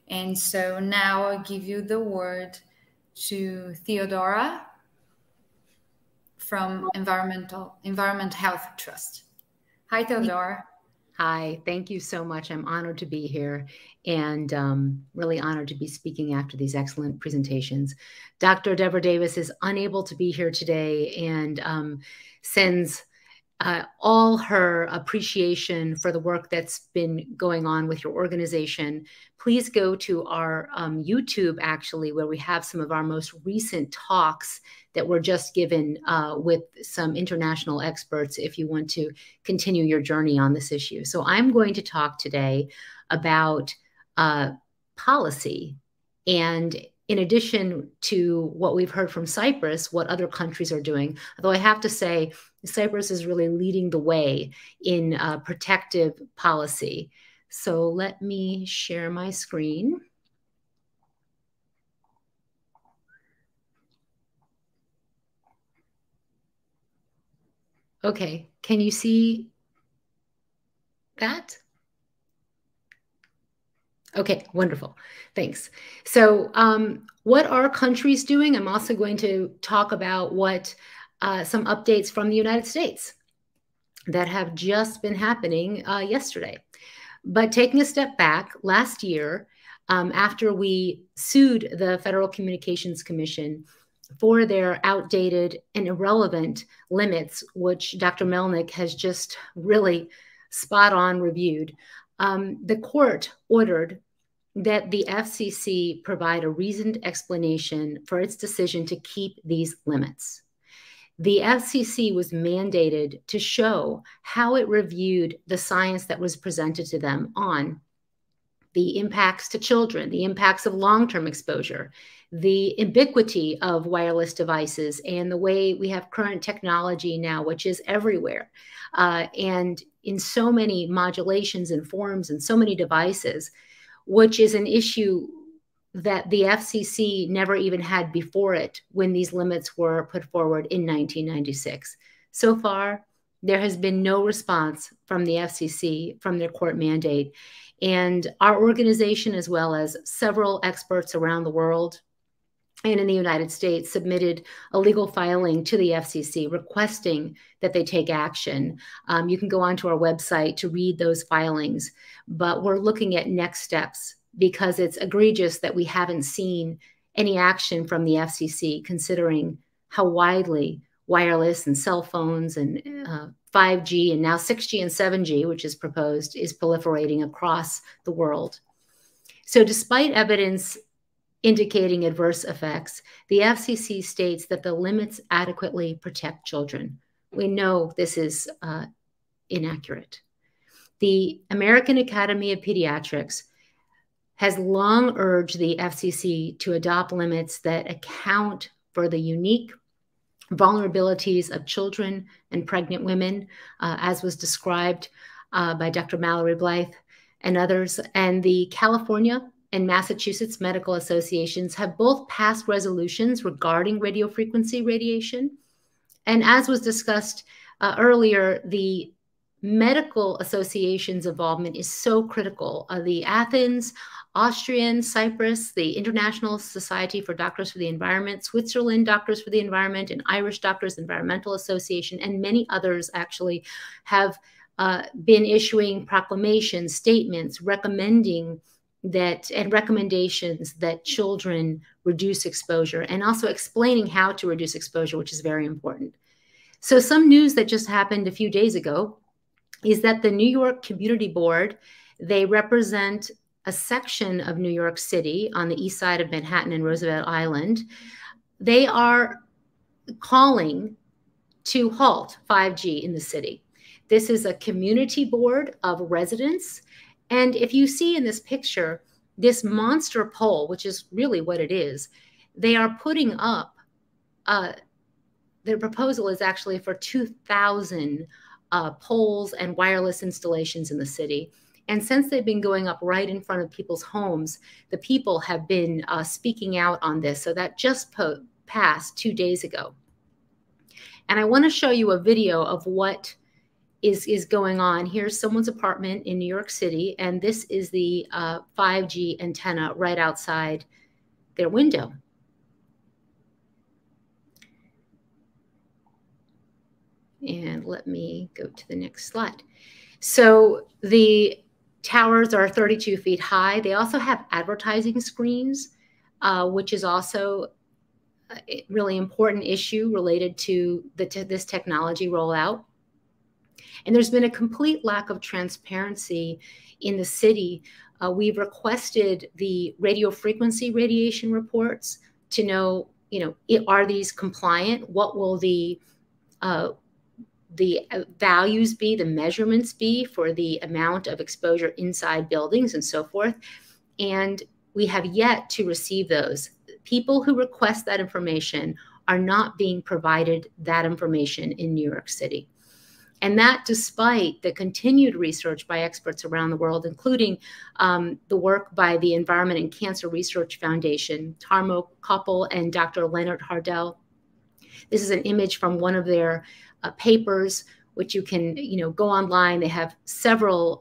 And so now I'll give you the word to Theodora from Environment Health Trust. Hi, Theodora. Hi, thank you so much. I'm honored to be here and really honored to be speaking after these excellent presentations. Dr. Deborah Davis is unable to be here today and sends all her appreciation for the work that's been going on with your organization. Please go to our YouTube, actually, where we have some of our most recent talks that were just given with some international experts if you want to continue your journey on this issue. So I'm going to talk today about policy, and in addition to what we've heard from Cyprus, what other countries are doing. Although I have to say, Cyprus is really leading the way in protective policy. So let me share my screen. Okay, can you see that? Okay, wonderful. Thanks. So what are countries doing? I'm also going to talk about what some updates from the United States that have just been happening yesterday. But taking a step back, last year, after we sued the Federal Communications Commission for their outdated and irrelevant limits, which Dr. Melnick has just really spot on reviewed, the court ordered that the FCC provide a reasoned explanation for its decision to keep these limits. The FCC was mandated to show how it reviewed the science that was presented to them on the impacts to children, the impacts of long-term exposure, the ubiquity of wireless devices, and the way we have current technology now, which is everywhere, and in so many modulations and forms and so many devices, which is an issue that the FCC never even had before it when these limits were put forward in 1996. So far, there has been no response from the FCC from their court mandate. And our organization, as well as several experts around the world and in the United States, submitted a legal filing to the FCC requesting that they take action. You can go onto our website to read those filings, but we're looking at next steps because it's egregious that we haven't seen any action from the FCC, considering how widely wireless and cell phones and 5G and now 6G and 7G, which is proposed, is proliferating across the world. So despite evidence indicating adverse effects, the FCC states that the limits adequately protect children. We know this is inaccurate. The American Academy of Pediatrics has long urged the FCC to adopt limits that account for the unique vulnerabilities of children and pregnant women, as was described by Dr. Mallory Blythe and others. And the California and Massachusetts medical associations have both passed resolutions regarding radiofrequency radiation. And as was discussed earlier, the medical association's involvement is so critical. The Athens, Austrian, Cyprus, the International Society for Doctors for the Environment, Switzerland Doctors for the Environment, and Irish Doctors Environmental Association, and many others actually have been issuing proclamations, statements recommending that and recommendations that children reduce exposure, and also explaining how to reduce exposure, which is very important. So some news that just happened a few days ago is that the New York Community Board, they represent a section of New York City on the east side of Manhattan and Roosevelt Island. They are calling to halt 5G in the city. This is a community board of residents. And if you see in this picture, this monster pole, which is really what it is, they are putting up, their proposal is actually for 2,000 poles and wireless installations in the city. And since they've been going up right in front of people's homes, the people have been speaking out on this. So that just passed 2 days ago. And I want to show you a video of what is going on. Here's someone's apartment in New York City, and this is the 5G antenna right outside their window. And let me go to the next slide. So the towers are 32 feet high. They also have advertising screens, which is also a really important issue related to this technology rollout. And there's been a complete lack of transparency in the city. We've requested the radio frequency radiation reports to know, are these compliant? What will the values be, the measurements be for the amount of exposure inside buildings and so forth. And we have yet to receive those. People who request that information are not being provided that information in New York City. And that despite the continued research by experts around the world, including the work by the Environment and Cancer Research Foundation, Tarmo Koppel and Dr. Leonard Hardell. This is an image from one of their papers, which you can go online. They have several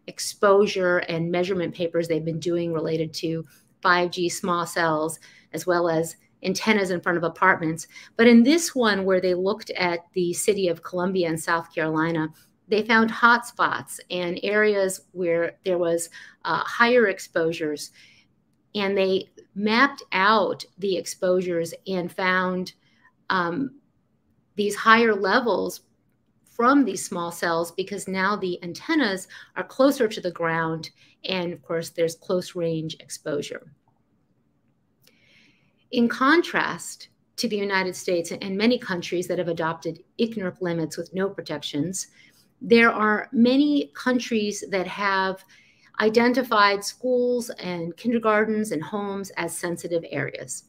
exposure and measurement papers they've been doing related to 5G small cells, as well as antennas in front of apartments. But in this one, where they looked at the city of Columbia in South Carolina, they found hotspots and areas where there was higher exposures. And they mapped out the exposures and found these higher levels from these small cells, because now the antennas are closer to the ground, and of course there's close range exposure. In contrast to the United States and many countries that have adopted ICNIRP limits with no protections, there are many countries that have identified schools and kindergartens and homes as sensitive areas.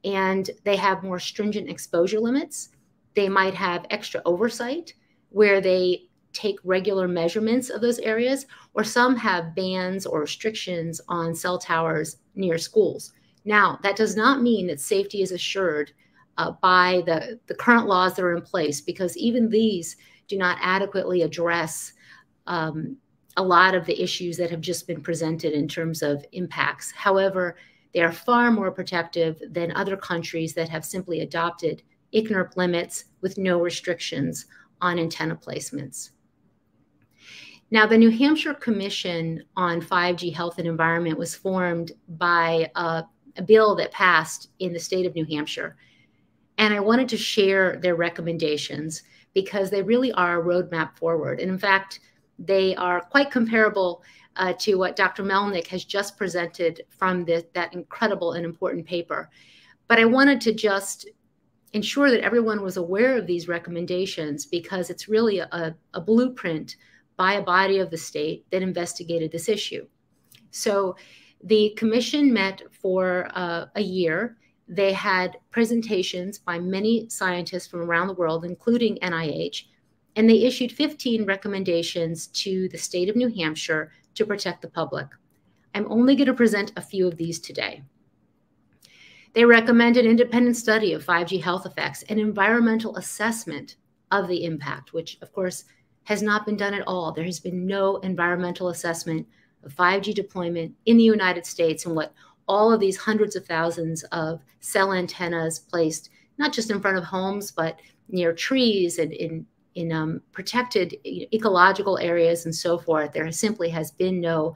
And they have more stringent exposure limits. They might have extra oversight where they take regular measurements of those areas, or some have bans or restrictions on cell towers near schools. Now, that does not mean that safety is assured by the current laws that are in place, because even these do not adequately address a lot of the issues that have just been presented in terms of impacts. However, they are far more protective than other countries that have simply adopted ICNIRP limits with no restrictions on antenna placements. Now, the New Hampshire Commission on 5G Health and Environment was formed by a bill that passed in the state of New Hampshire. And I wanted to share their recommendations because they really are a roadmap forward. And in fact, they are quite comparable to what Dr. Melnick has just presented from that incredible and important paper. But I wanted to just ensure that everyone was aware of these recommendations, because it's really a blueprint by a body of the state that investigated this issue. So the commission met for a year. They had presentations by many scientists from around the world, including NIH, and they issued 15 recommendations to the state of New Hampshire to protect the public. I'm only going to present a few of these today. They recommend an independent study of 5G health effects and environmental assessment of the impact, which of course has not been done at all. There has been no environmental assessment of 5G deployment in the United States and what all of these hundreds of thousands of cell antennas placed, not just in front of homes, but near trees and in protected ecological areas and so forth. There simply has been no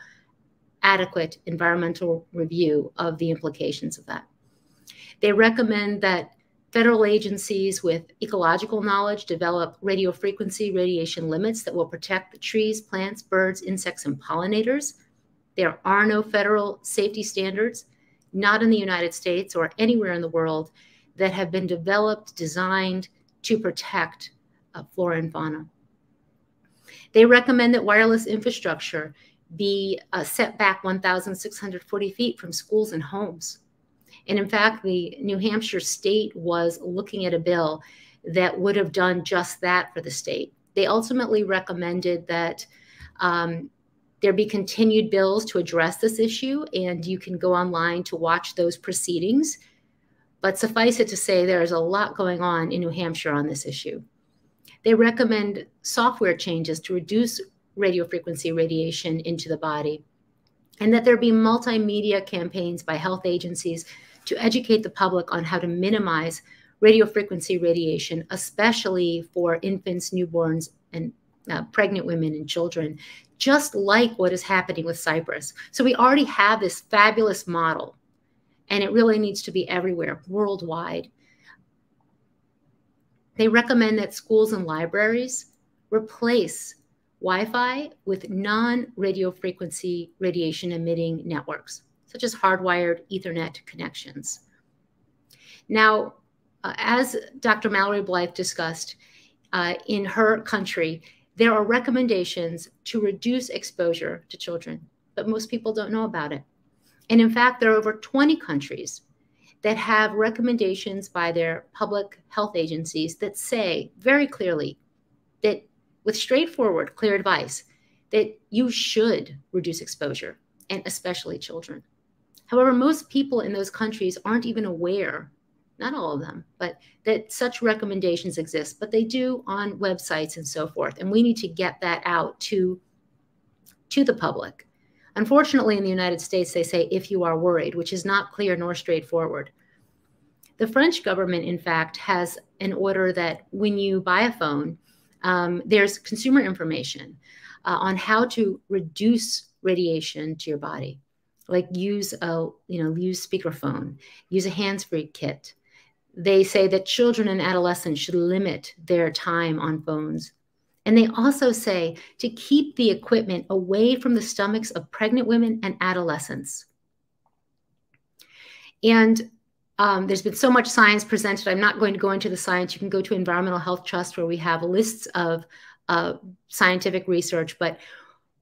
adequate environmental review of the implications of that. They recommend that federal agencies with ecological knowledge develop radio frequency radiation limits that will protect the trees, plants, birds, insects, and pollinators. There are no federal safety standards, not in the United States or anywhere in the world, that have been developed, designed to protect flora and fauna. They recommend that wireless infrastructure be set back 1,640 feet from schools and homes. And in fact, the New Hampshire state was looking at a bill that would have done just that for the state. They ultimately recommended that there be continued bills to address this issue, and you can go online to watch those proceedings. But suffice it to say, there is a lot going on in New Hampshire on this issue. They recommend software changes to reduce radio frequency radiation into the body, and that there be multimedia campaigns by health agencies to educate the public on how to minimize radio frequency radiation, especially for infants, newborns, and pregnant women and children, just like what is happening with Cyprus. So we already have this fabulous model, and it really needs to be everywhere, worldwide. They recommend that schools and libraries replace Wi-Fi with non-radio frequency radiation emitting networks, such as hardwired Ethernet connections. Now, as Dr. Mallory Blythe discussed, in her country, there are recommendations to reduce exposure to children, but most people don't know about it. And in fact, there are over 20 countries that have recommendations by their public health agencies that say very clearly that, with straightforward, clear advice, that you should reduce exposure, and especially children. However, most people in those countries aren't even aware, not all of them, but that such recommendations exist, but they do on websites and so forth. And we need to get that out to the public. Unfortunately, in the United States, they say, if you are worried, which is not clear nor straightforward. The French government, in fact, has an order that when you buy a phone, there's consumer information on how to reduce radiation to your body, like use speakerphone, use a hands-free kit. They say that children and adolescents should limit their time on phones. And they also say to keep the equipment away from the stomachs of pregnant women and adolescents. And there's been so much science presented. I'm not going to go into the science. You can go to Environmental Health Trust, where we have lists of scientific research. But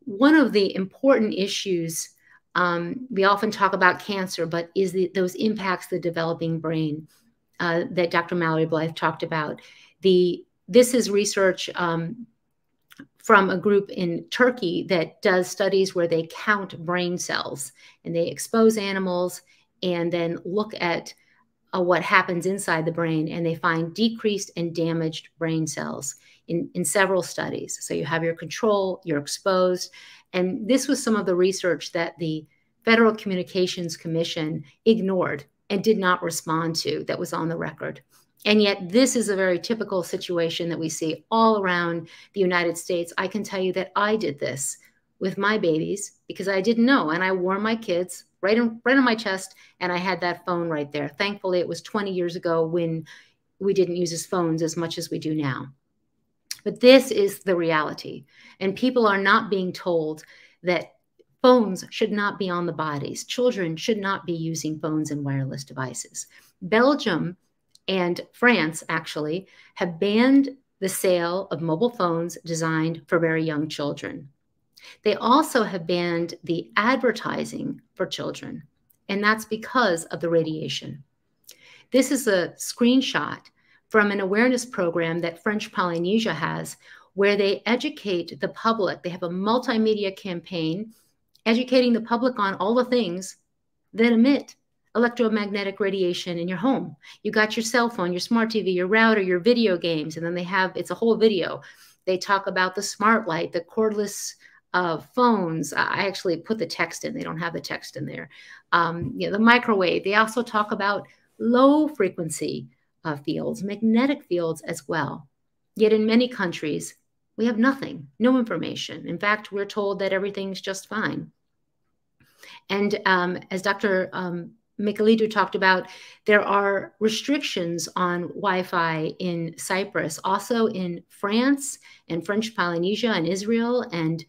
one of the important issues, we often talk about cancer, but is those impacts the developing brain that Dr. Mallory Blythe talked about. This is research from a group in Turkey that does studies where they count brain cells, and they expose animals and then look at what happens inside the brain, and they find decreased and damaged brain cells in several studies. So you have your control, you're exposed. And this was some of the research that the Federal Communications Commission ignored and did not respond to, that was on the record. And yet this is a very typical situation that we see all around the United States. I can tell you that I did this with my babies because I didn't know, and I wore my kids right on my chest, and I had that phone right there. Thankfully, it was 20 years ago when we didn't use his phones as much as we do now. But this is the reality, and people are not being told that phones should not be on the bodies. Children should not be using phones and wireless devices. Belgium and France actually have banned the sale of mobile phones designed for very young children. They also have banned the advertising for children, and that's because of the radiation. This is a screenshot from an awareness program that French Polynesia has, where they educate the public. They have a multimedia campaign educating the public on all the things that emit electromagnetic radiation in your home. You got your cell phone, your smart TV, your router, your video games, and then it's a whole video. They talk about the smart light, the cordless phones. I actually put the text in. They don't have the text in there. The microwave. They also talk about low frequency fields, magnetic fields as well. Yet in many countries, we have nothing, no information. In fact, we're told that everything's just fine. And as Dr. Michailidou talked about, there are restrictions on Wi-Fi in Cyprus, also in France and French Polynesia and Israel, and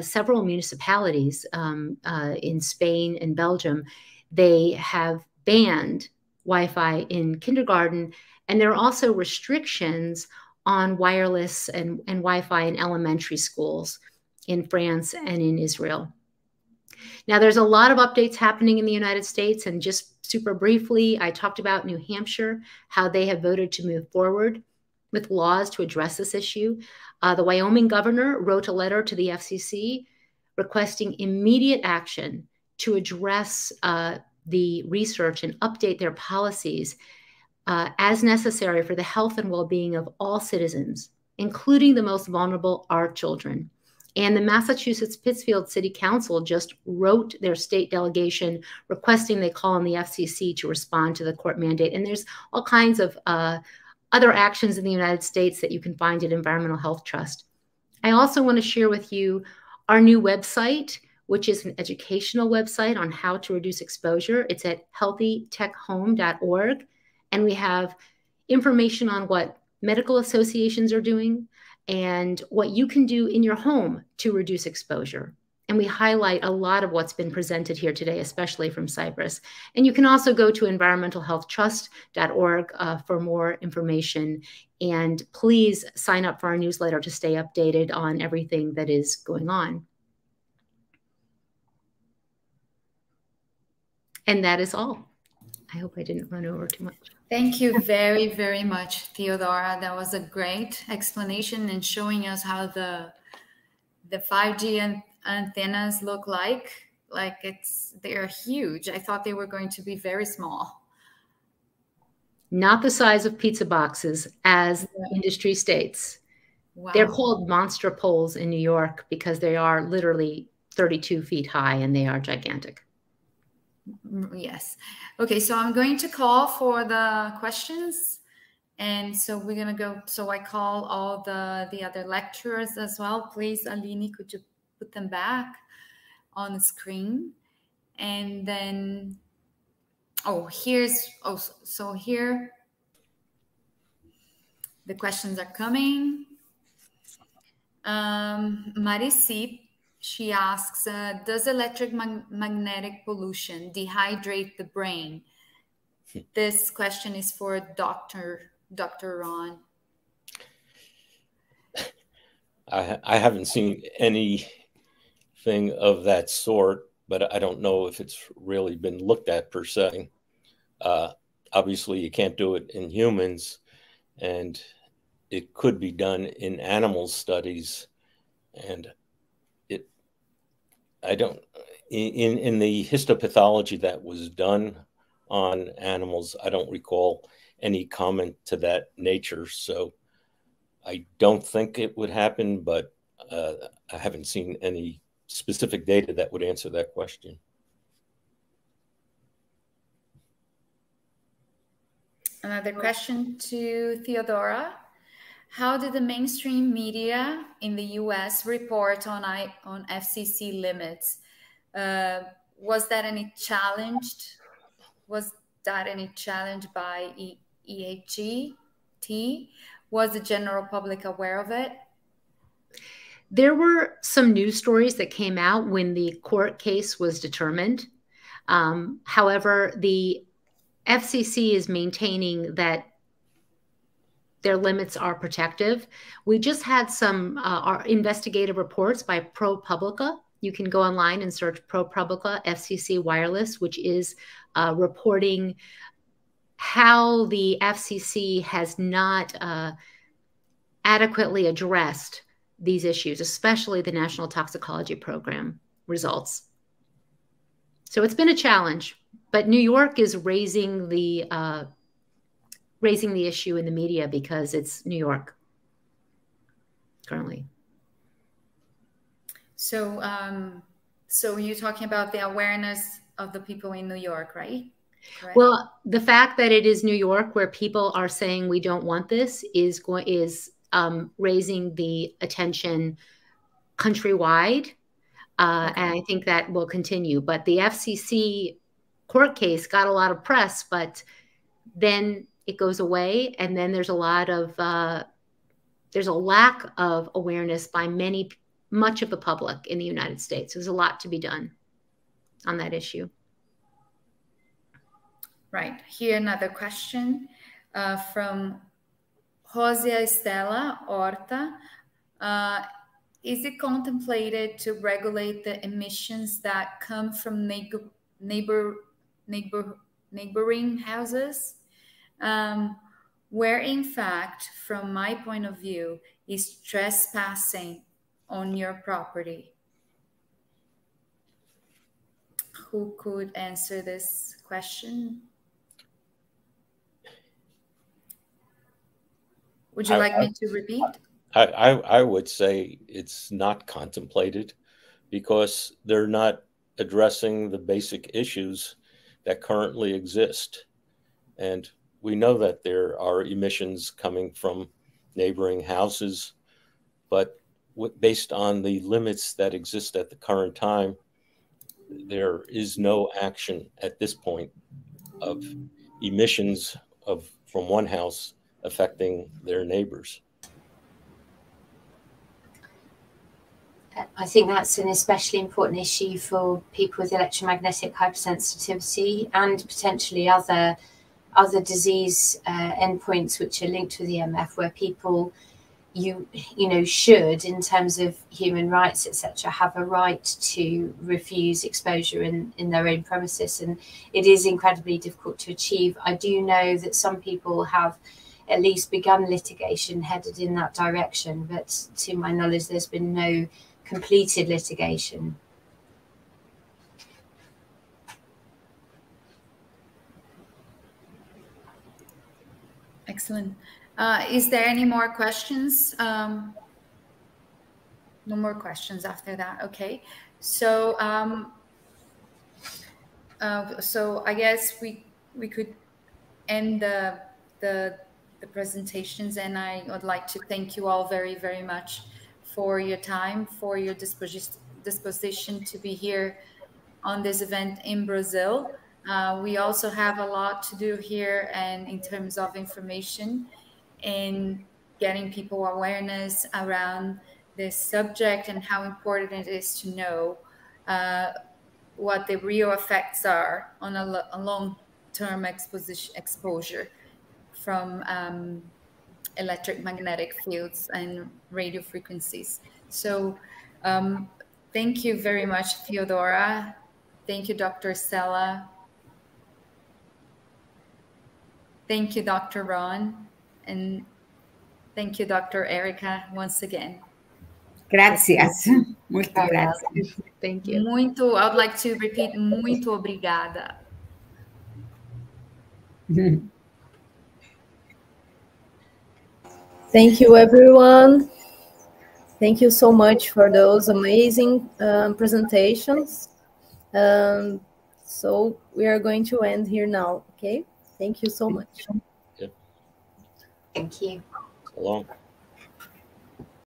several municipalities in Spain and Belgium. They have banned Wi-Fi in kindergarten, and there are also restrictions on wireless and Wi-Fi in elementary schools in France and in Israel. Now, there's a lot of updates happening in the United States, and just super briefly, I talked about New Hampshire, how they have voted to move forward with laws to address this issue. The Wyoming governor wrote a letter to the FCC requesting immediate action to address the research and update their policies as necessary for the health and well-being of all citizens including the most vulnerable, are children. And the Massachusetts Pittsfield City Council just wrote their state delegation requesting they call on the FCC to respond to the court mandate. And there's all kinds of other actions in the United States that you can find at Environmental Health Trust. I also want to share with you our new website, which is an educational website on how to reduce exposure. It's at healthytechhome.org. And we have information on what medical associations are doing and what you can do in your home to reduce exposure. And we highlight a lot of what's been presented here today, especially from Cyprus. And you can also go to environmentalhealthtrust.org for more information. And please sign up for our newsletter to stay updated on everything that is going on. And that is all. I hope I didn't run over too much. Thank you very, very much, Theodora. That was a great explanation and showing us how the 5G antennas look like. Like they're huge. I thought they were going to be very small. Not the size of pizza boxes, as industry states. Wow. They're called monster poles in New York because they are literally 32 feet high and they are gigantic. Yes. Okay, so I'm going to call for the questions. And so we're going to go. So I call all the other lecturers as well. Please, Aline, could you put them back on the screen? And then, so here the questions are coming. Marisi, she asks, does electromagnetic pollution dehydrate the brain? This question is for Dr. Ron. I haven't seen anything of that sort, but I don't know if it's really been looked at per se. Obviously, you can't do it in humans, and it could be done in animal studies. And in the histopathology that was done on animals, I don't recall any comment to that nature. So I don't think it would happen, but I haven't seen any specific data that would answer that question. Another question to Theodora. How did the mainstream media in the US report on FCC limits? Was that any challenged? Was that any challenge by EHT? Was the general public aware of it? There were some news stories that came out when the court case was determined. However, the FCC is maintaining that their limits are protective. We just had some our investigative reports by ProPublica. You can go online and search ProPublica FCC Wireless, which is reporting how the FCC has not adequately addressed these issues, especially the National Toxicology Program results. So it's been a challenge, but New York is raising the issue in the media because it's New York currently. So, so you're talking about the awareness of the people in New York, right? Correct. Well, the fact that it is New York where people are saying we don't want this is raising the attention countrywide, and I think that will continue. But the FCC court case got a lot of press, but then it goes away, and then there's a lot of there's a lack of awareness by much of the public in the United States. There's a lot to be done on that issue. Right. Here another question from Rosia Estela Horta. Is it contemplated to regulate the emissions that come from neighboring houses? Where in fact, from my point of view, is trespassing on your property? Who could answer this question? Would you like me to repeat? I would say it's not contemplated because they're not addressing the basic issues that currently exist. And we know that there are emissions coming from neighboring houses, but based on the limits that exist at the current time, there is no action at this point of emissions from one house affecting their neighbors. I think that's an especially important issue for people with electromagnetic hypersensitivity and potentially other disease endpoints which are linked with EMF, where people you know should, in terms of human rights, etc., have a right to refuse exposure in their own premises, and it is incredibly difficult to achieve. I do know that some people have at least begun litigation headed in that direction, but to my knowledge there's been no completed litigation. Excellent. Is there any more questions? No more questions after that. Okay. So so I guess we could end the presentations, and I would like to thank you all very, very much for your time, for your disposition to be here on this event in Brazil. We also have a lot to do here, and in terms of information and getting people awareness around this subject and how important it is to know what the real effects are on a long-term exposure from electromagnetic fields and radio frequencies. So thank you very much, Theodora. Thank you, Dr. Stella. Thank you, Dr. Ron. And thank you, Dr. Erica, once again. Gracias. Muito gracias. Thank you. Muito, I would like to repeat, muito obrigada. Thank you, everyone. Thank you so much for those amazing presentations. So we are going to end here now, okay? Thank you so much. Yep. Thank you. So long.